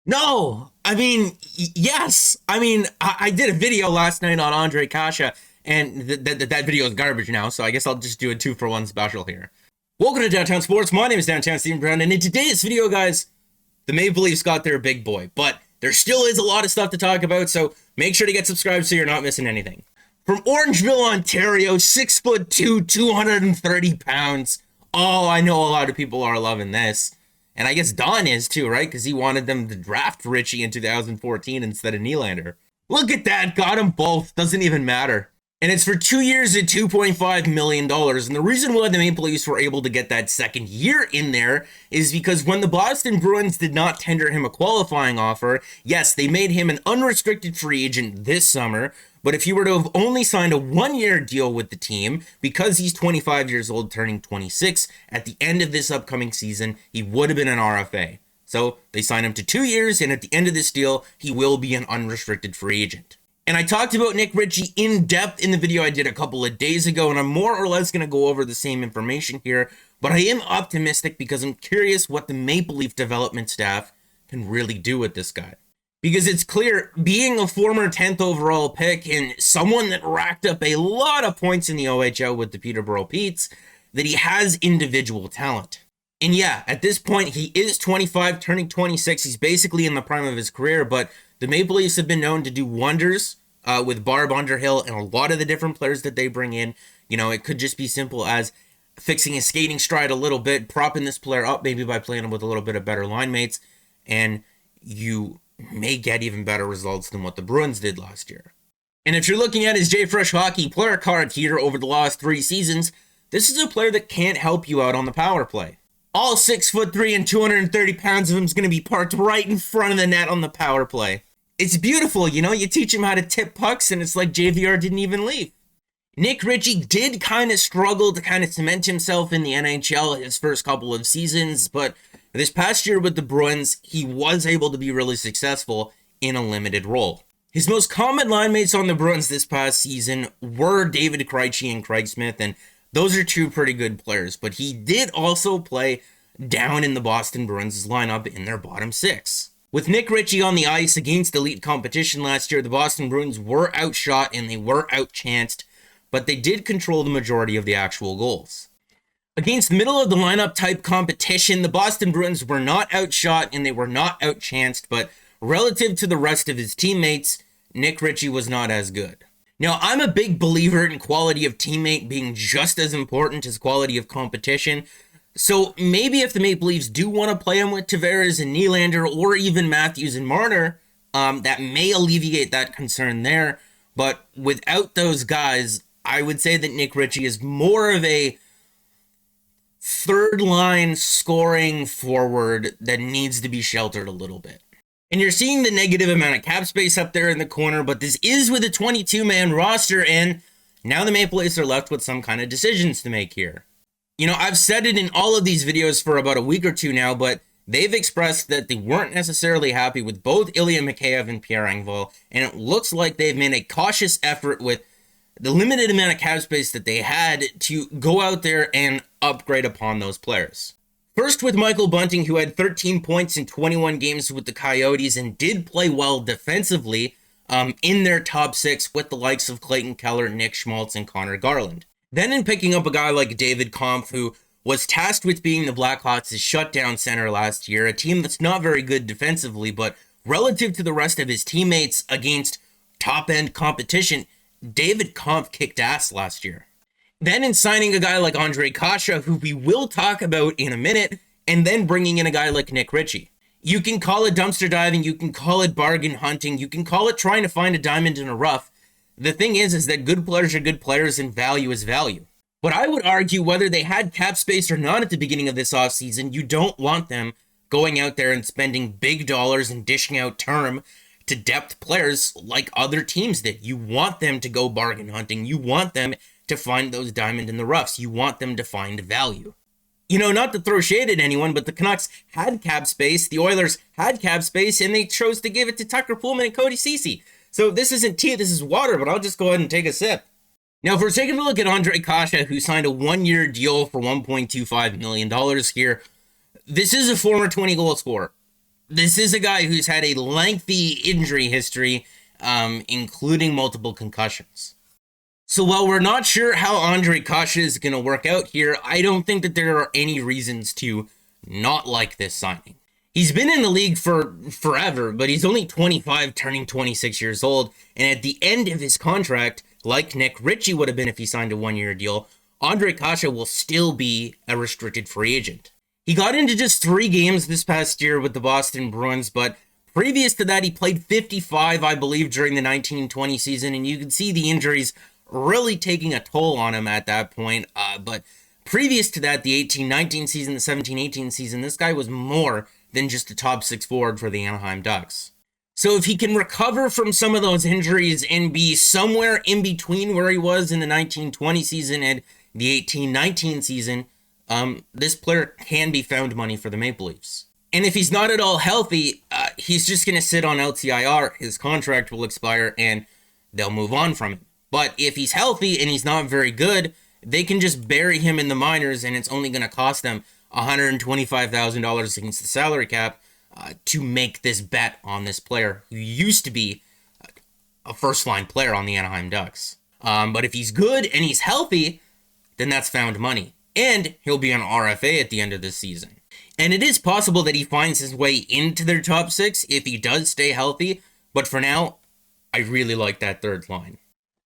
No, I mean, yes. I mean, I did a video last night on Ondrej Kase, and that video is garbage now, so I guess I'll just do a 2-for-1 special here. Welcome to Downtown Sports. My name is Downtown Steven Brown, and in today's video, guys, the Maple Leafs got their big boy, but there still is a lot of stuff to talk about, so make sure to get subscribed so you're not missing anything. From Orangeville, Ontario, 6'2", 230 pounds. Oh, I know a lot of people are loving this. And I guess Don is too, right? Because he wanted them to draft Ritchie in 2014 instead of Nylander. Look at that. Got them both. Doesn't even matter. And it's for 2 years at $2.5 million. And the reason why the Maple Leafs were able to get that second year in there is because when the Boston Bruins did not tender him a qualifying offer, yes, they made him an unrestricted free agent this summer. But if he were to have only signed a 1-year deal with the team, because he's 25 years old, turning 26, at the end of this upcoming season, he would have been an RFA. So they signed him to 2 years, and at the end of this deal, he will be an unrestricted free agent. And I talked about Nick Ritchie in depth in the video I did a couple of days ago, and I'm more or less going to go over the same information here, but I am optimistic because I'm curious what the Maple Leaf development staff can really do with this guy. Because it's clear, being a former 10th overall pick and someone that racked up a lot of points in the OHL with the Peterborough Petes, that he has individual talent. And yeah, at this point, he is 25, turning 26. He's basically in the prime of his career, but the Maple Leafs have been known to do wonders with Barb Underhill and a lot of the different players that they bring in. You know, it could just be simple as fixing his skating stride a little bit, propping this player up maybe by playing him with a little bit of better line mates, and you may get even better results than what the Bruins did last year. And if you're looking at his JFresh Hockey player card here over the last 3 seasons, this is a player that can't help you out on the power play. All 6'3" and 230 pounds of him is going to be parked right in front of the net on the power play. It's beautiful, you know, you teach him how to tip pucks and it's like JVR didn't even leave. Nick Ritchie did kind of struggle to kind of cement himself in the NHL his first couple of seasons, but this past year with the Bruins, he was able to be really successful in a limited role. His most common line mates on the Bruins this past season were David Krejci and Craig Smith, and those are 2 pretty good players, but he did also play down in the Boston Bruins' lineup in their bottom 6. With Nick Ritchie on the ice against elite competition last year, the Boston Bruins were outshot and they were outchanced, but they did control the majority of the actual goals. Against middle of the lineup type competition, the Boston Bruins were not outshot and they were not outchanced, but relative to the rest of his teammates, Nick Ritchie was not as good. Now, I'm a big believer in quality of teammate being just as important as quality of competition. So maybe if the Maple Leafs do want to play him with Tavares and Nylander or even Matthews and Marner, that may alleviate that concern there. But without those guys, I would say that Nick Ritchie is more of a third line scoring forward that needs to be sheltered a little bit. And you're seeing the negative amount of cap space up there in the corner, but this is with a 22-man roster, and now the Maple Leafs are left with some kind of decisions to make here. You know, I've said it in all of these videos for about a week or 2 now, but they've expressed that they weren't necessarily happy with both Ilya Mikheyev and Pierre Engvall, and it looks like they've made a cautious effort with the limited amount of cap space that they had to go out there and upgrade upon those players. First with Michael Bunting, who had 13 points in 21 games with the Coyotes and did play well defensively in their top 6 with the likes of Clayton Keller, Nick Schmaltz, and Connor Garland. Then in picking up a guy like David Kampf, who was tasked with being the Blackhawks' shutdown center last year, a team that's not very good defensively, but relative to the rest of his teammates against top-end competition, David Kampf kicked ass last year. Then in signing a guy like Ondrej Kase, who we will talk about in a minute, and then bringing in a guy like Nick Ritchie. You can call it dumpster diving, you can call it bargain hunting, you can call it trying to find a diamond in a rough. The thing is that good players are good players and value is value. But I would argue whether they had cap space or not at the beginning of this offseason, you don't want them going out there and spending big dollars and dishing out term to depth players like other teams did. You want them to go bargain hunting. You want them to find those diamond in the roughs. You want them to find value. You know, not to throw shade at anyone, but the Canucks had cap space, the Oilers had cap space, and they chose to give it to Tucker Pullman and Cody Ceci. So this isn't tea, this is water, but I'll just go ahead and take a sip. Now, if we're taking a look at Ondrej Kase, who signed a 1-year deal for $1.25 million here, this is a former 20-goal scorer. this is a guy who's had a lengthy injury history, including multiple concussions. So while we're not sure how Ondrej Kase is going to work out here, I don't think that there are any reasons to not like this signing. He's been in the league for forever, but he's only 25, turning 26 years old, and at the end of his contract, like Nick Ritchie would have been if he signed a one-year deal, Ondrej Kase will still be a restricted free agent. He got into just 3 games this past year with the Boston Bruins, but previous to that, he played 55, I believe, during the 1920 season, and you can see the injuries really taking a toll on him at that point. But previous to that, the 18-19 season, the 17-18 season, this guy was more than just a top 6 forward for the Anaheim Ducks. So if he can recover from some of those injuries and be somewhere in between where he was in the 1920 season and the 18-19 season, this player can be found money for the Maple Leafs. And if he's not at all healthy, he's just going to sit on LTIR. His contract will expire and they'll move on from him. But if he's healthy and he's not very good, they can just bury him in the minors and it's only going to cost them $125,000 against the salary cap to make this bet on this player who used to be a first-line player on the Anaheim Ducks. But if he's good and he's healthy, then that's found money. And he'll be an RFA at the end of this season. And it is possible that he finds his way into their top 6 if he does stay healthy. But for now, I really like that third line.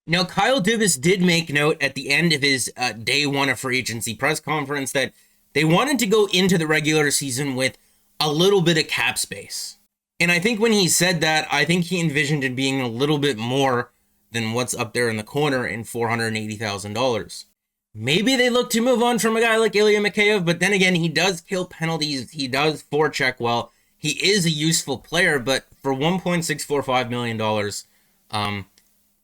Now, Kyle Dubas did make note at the end of his day 1 of free agency press conference that they wanted to go into the regular season with a little bit of cap space. And I think when he said that, I think he envisioned it being a little bit more than what's up there in the corner in $480,000. Maybe they look to move on from a guy like Ilya Mikheyev, but then again, he does kill penalties, he does forecheck well, he is a useful player, but for $1.645 million,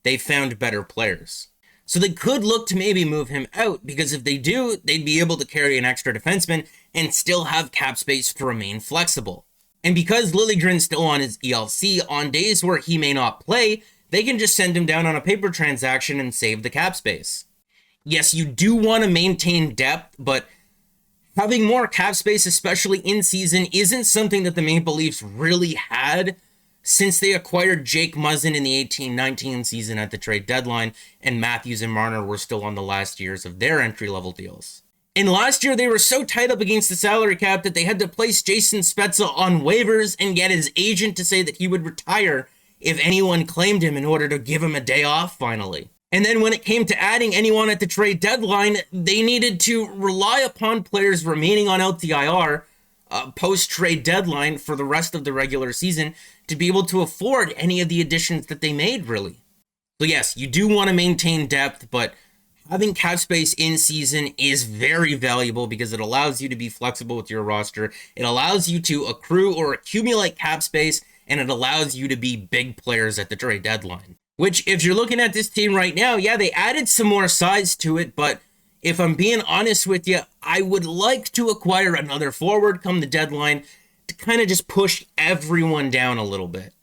they found better players. So they could look to maybe move him out, because if they do, they'd be able to carry an extra defenseman and still have cap space to remain flexible. And because Liljegren's still on his ELC, on days where he may not play, they can just send him down on a paper transaction and save the cap space. Yes, you do want to maintain depth, but having more cap space, especially in season, isn't something that the Maple Leafs really had since they acquired Jake Muzzin in the 18-19 season at the trade deadline, and Matthews and Marner were still on the last years of their entry-level deals. And last year, they were so tight up against the salary cap that they had to place Jason Spezza on waivers and get his agent to say that he would retire if anyone claimed him in order to give him a day off finally. And then when it came to adding anyone at the trade deadline, they needed to rely upon players remaining on LTIR post-trade deadline for the rest of the regular season to be able to afford any of the additions that they made, really. So yes, you do want to maintain depth, but having cap space in season is very valuable because it allows you to be flexible with your roster. It allows you to accrue or accumulate cap space, and it allows you to be big players at the trade deadline. Which, if you're looking at this team right now, yeah, they added some more size to it, but if I'm being honest with you, I would like to acquire another forward come the deadline to kind of just push everyone down a little bit.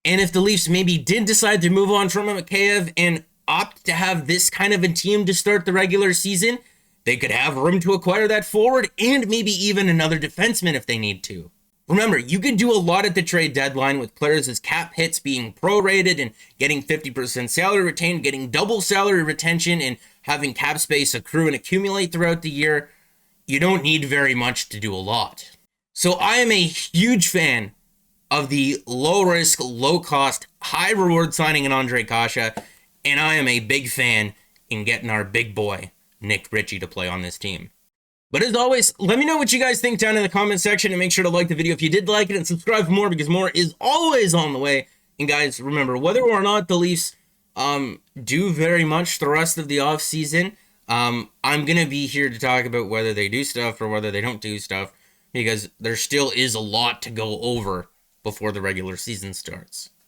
And if the Leafs maybe did decide to move on from Mikheyev and opt to have this kind of a team to start the regular season, they could have room to acquire that forward and maybe even another defenseman if they need to. Remember, you can do a lot at the trade deadline with players' cap hits being prorated and getting 50% salary retained, getting double salary retention, and having cap space accrue and accumulate throughout the year. You don't need very much to do a lot. So I am a huge fan of the low-risk, low-cost, high-reward signing in Ondrej Kase, and I am a big fan in getting our big boy, Nick Ritchie, to play on this team. But as always, let me know what you guys think down in the comment section, and make sure to like the video if you did like it, and subscribe for more because more is always on the way. And guys, remember, whether or not the Leafs do very much the rest of the offseason, I'm going to be here to talk about whether they do stuff or whether they don't do stuff, because there still is a lot to go over before the regular season starts.